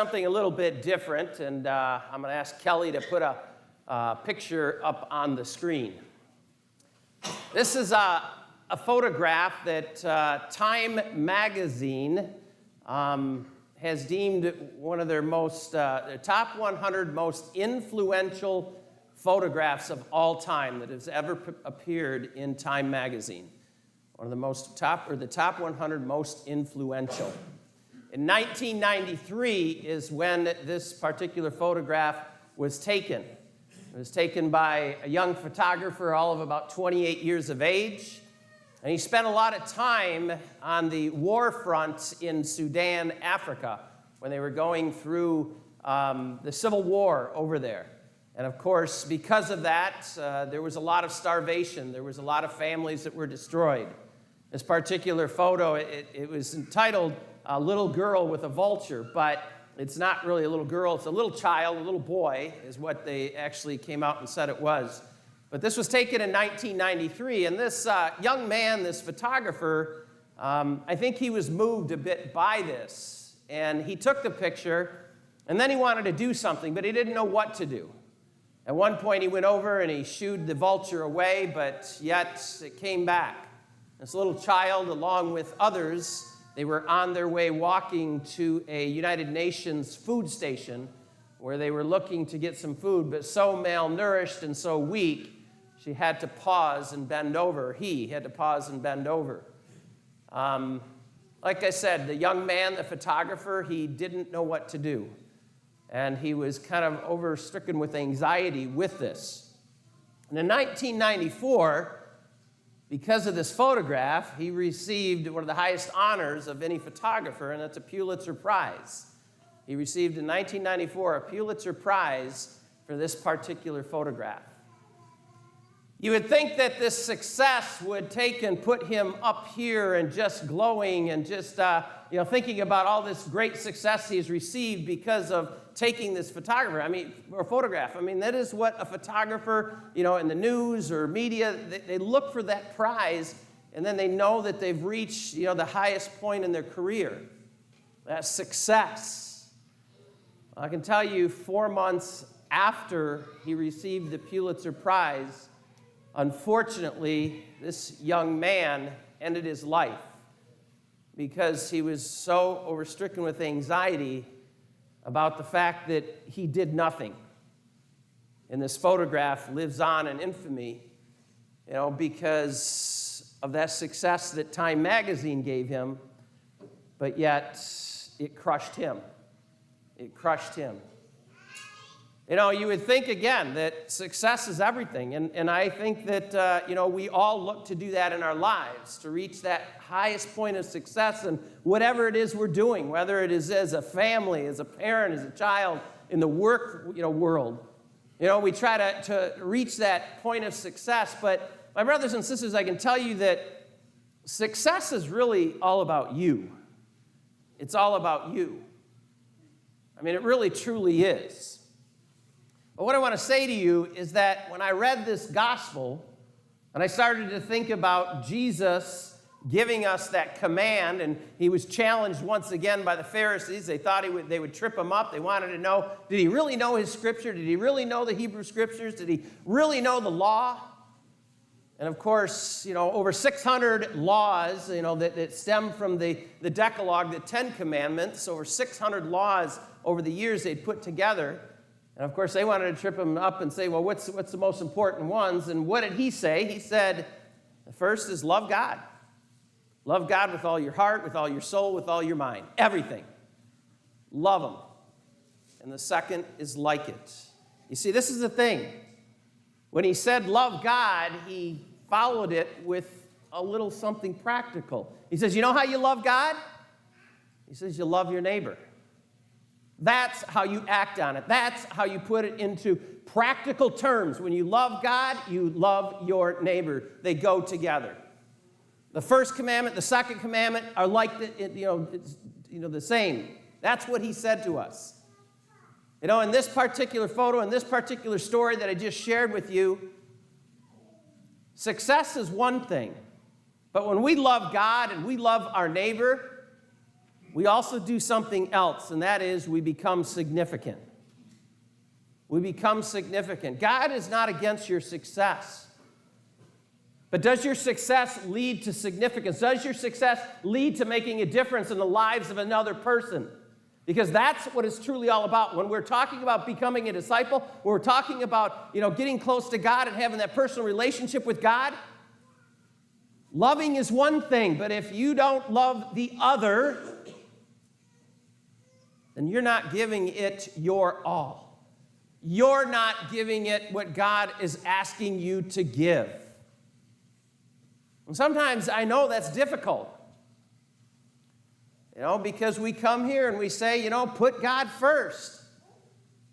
Something a little bit different, and I'm going to ask Kelly to put a picture up on the screen. This is a photograph that Time magazine has deemed one of their top 100 most influential photographs of all time that has ever appeared in Time magazine. One of the top 100 most influential. In 1993 is when this particular photograph was taken. It was taken by a young photographer, all of about 28 years of age. And he spent a lot of time on the war front in Sudan, Africa, when they were going through the civil war over there. And of course, because of that, there was a lot of starvation. There was a lot of families that were destroyed. This particular photo, it was entitled "A Little Girl with a Vulture," but it's not really a little girl. It's a little child, a little boy, is what they actually came out and said it was. But this was taken in 1993, and this young man, this photographer, I think he was moved a bit by this. And he took the picture, and then he wanted to do something, but he didn't know what to do. At one point, he went over and he shooed the vulture away, but yet it came back. This little child, along with others, they were on their way walking to a United Nations food station where they were looking to get some food, but so malnourished and so weak, she had to pause and bend over. He had to pause and bend over. Like I said, the young man, the photographer, he didn't know what to do. And he was kind of overstricken with anxiety with this. And in 1994, because of this photograph, he received one of the highest honors of any photographer, and that's a Pulitzer Prize. He received in 1994 a Pulitzer Prize for this particular photograph. You would think that this success would take and put him up here and just glowing and just thinking about all this great success he's received because of taking this photographer. Or photograph. That is what a photographer, in the news or media, they look for that prize, and then they know that they've reached, the highest point in their career. That's success. I can tell you 4 months after he received the Pulitzer Prize, unfortunately, this young man ended his life because he was so overstricken with anxiety about the fact that he did nothing. And this photograph lives on in infamy, because of that success that Time magazine gave him, but yet it crushed him. It crushed him. You would think, again, that success is everything. And I think that, we all look to do that in our lives, to reach that highest point of success in whatever it is we're doing, whether it is as a family, as a parent, as a child, in the work, world. We try to reach that point of success. But my brothers and sisters, I can tell you that success is really all about you. It's all about you. It really, truly is. But what I want to say to you is that when I read this gospel and I started to think about Jesus giving us that command, and he was challenged once again by the Pharisees. They thought they would trip him up. They wanted to know, did he really know his scripture? Did he really know the Hebrew scriptures? Did he really know the law? And of course, over 600 laws, that stem from the Decalogue, the 10 Commandments, over 600 laws over the years they'd put together. And of course, they wanted to trip him up and say, well, what's the most important ones? And what did he say? He said, the first is love God. Love God with all your heart, with all your soul, with all your mind. Everything. Love him. And the second is like it. You see, this is the thing. When he said love God, he followed it with a little something practical. He says, you know how you love God? He says, you love your neighbor. That's how you act on it. That's how you put it into practical terms. When you love God, you love your neighbor. They go together. The first commandment, the second commandment are like the same. That's what he said to us. In this particular photo, in this particular story that I just shared with you, success is one thing. But when we love God and we love our neighbor, we also do something else, and that is we become significant. We become significant. God is not against your success. But does your success lead to significance? Does your success lead to making a difference in the lives of another person? Because that's what it's truly all about. When we're talking about becoming a disciple, when we're talking about, getting close to God and having that personal relationship with God, loving is one thing, but if you don't love the other, then you're not giving it your all. You're not giving it what God is asking you to give. And sometimes I know that's difficult. Because we come here and we say, put God first.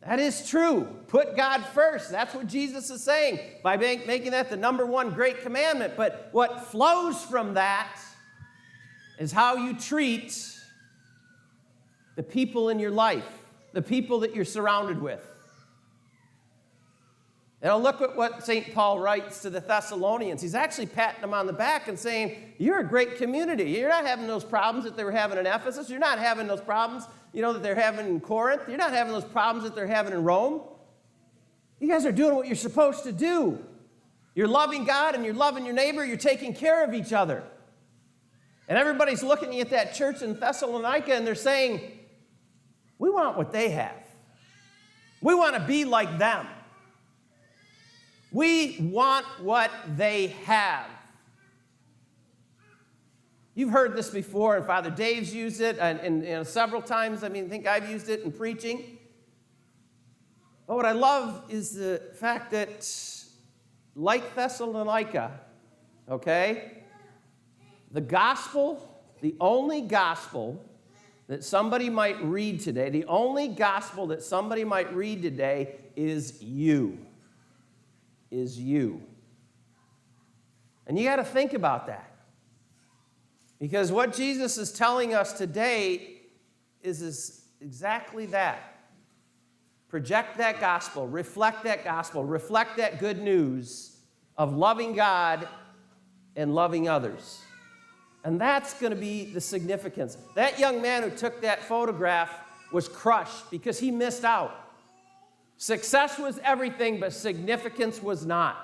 That is true. Put God first. That's what Jesus is saying by making that the number one great commandment. But what flows from that is how you treat the people in your life, the people that you're surrounded with. Look at what St. Paul writes to the Thessalonians. He's actually patting them on the back and saying, you're a great community. You're not having those problems that they were having in Ephesus. You're not having those problems, that they're having in Corinth. You're not having those problems that they're having in Rome. You guys are doing what you're supposed to do. You're loving God and you're loving your neighbor. You're taking care of each other. And everybody's looking at that church in Thessalonica and they're saying, we want what they have. We want to be like them. We want what they have. You've heard this before, and Father Dave's used it, and several times. I think I've used it in preaching. But what I love is the fact that, like Thessalonica, the gospel, the only gospel that somebody might read today, the only gospel that somebody might read today is you. Is you. And you got to think about that. Because what Jesus is telling us today is exactly that. Project that gospel, reflect that good news of loving God and loving others. And that's going to be the significance. That young man who took that photograph was crushed because he missed out. Success was everything, but significance was not.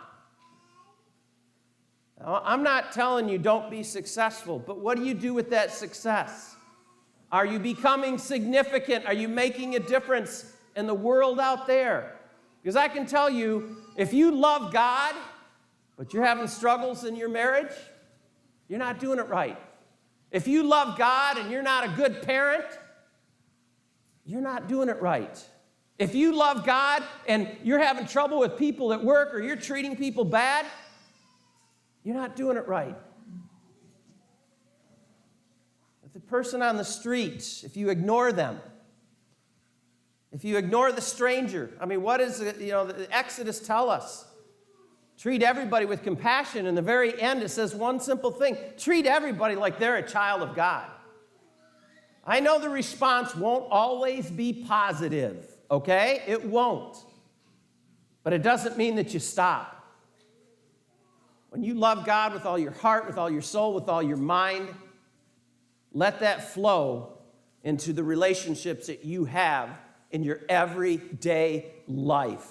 Now, I'm not telling you don't be successful, but what do you do with that success? Are you becoming significant? Are you making a difference in the world out there? Because I can tell you, if you love God, but you're having struggles in your marriage, you're not doing it right. If you love God and you're not a good parent, you're not doing it right. If you love God and you're having trouble with people at work or you're treating people bad, you're not doing it right. If the person on the street, if you ignore them, if you ignore the stranger, what does the Exodus tell us? Treat everybody with compassion. In the very end, it says one simple thing. Treat everybody like they're a child of God. I know the response won't always be positive. Okay? It won't. But it doesn't mean that you stop. When you love God with all your heart, with all your soul, with all your mind, let that flow into the relationships that you have in your everyday life.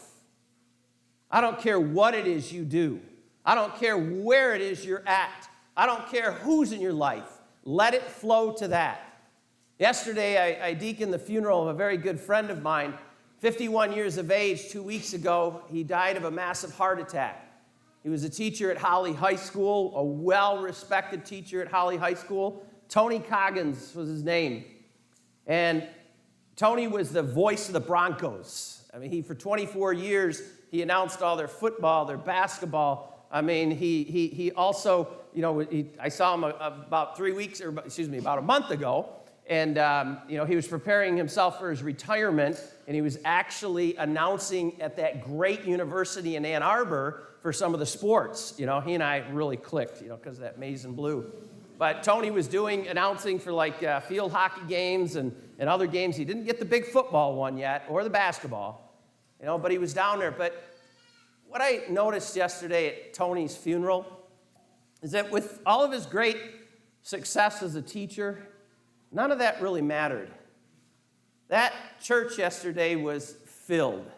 I don't care what it is you do. I don't care where it is you're at. I don't care who's in your life. Let it flow to that. Yesterday, I deaconed the funeral of a very good friend of mine, 51 years of age. 2 weeks ago, he died of a massive heart attack. He was a teacher at Holly High School, a well-respected teacher at Holly High School. Tony Coggins was his name. And Tony was the voice of the Broncos. For 24 years, he announced all their football, their basketball. He also, I saw him about a month ago. And, he was preparing himself for his retirement, and he was actually announcing at that great university in Ann Arbor for some of the sports. He and I really clicked, because of that maize and blue. But Tony was announcing for field hockey games and other games. He didn't get the big football one yet, or the basketball, but he was down there. But what I noticed yesterday at Tony's funeral is that with all of his great success as a teacher, none of that really mattered. That church yesterday was filled.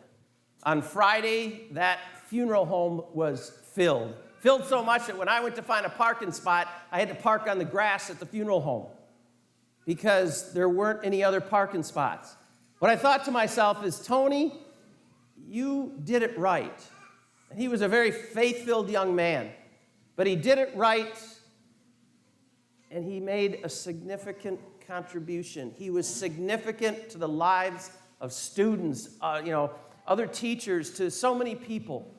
On Friday, that funeral home was filled. Filled so much that when I went to find a parking spot, I had to park on the grass at the funeral home because there weren't any other parking spots. What I thought to myself is, Tony, you did it right. And he was a very faith-filled young man, but he did it right, and he made a significant contribution. He was significant to the lives of students, other teachers, to so many people.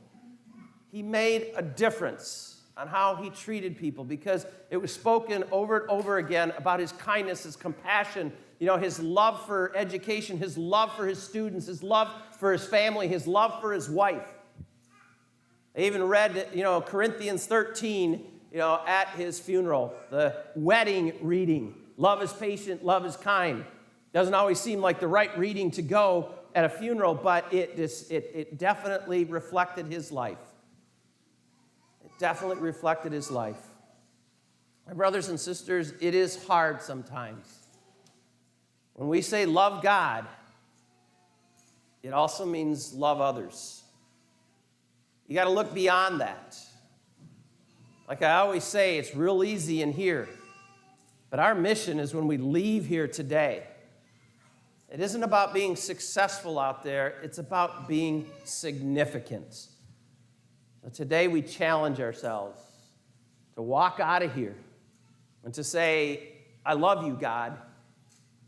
He made a difference on how he treated people because it was spoken over and over again about his kindness, his compassion, his love for education, his love for his students, his love for his family, his love for his wife. I even read, Corinthians 13, at his funeral, the wedding reading. Love is patient, love is kind. Doesn't always seem like the right reading to go at a funeral, but it definitely reflected his life. It definitely reflected his life. My brothers and sisters, it is hard sometimes. When we say love God, it also means love others. You got to look beyond that. Like I always say, it's real easy in here. But our mission is when we leave here today. It isn't about being successful out there. It's about being significant. So today we challenge ourselves to walk out of here and to say, I love you, God,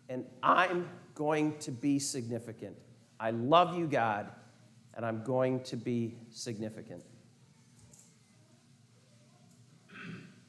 and I'm going to be significant. I love you, God, and I'm going to be significant.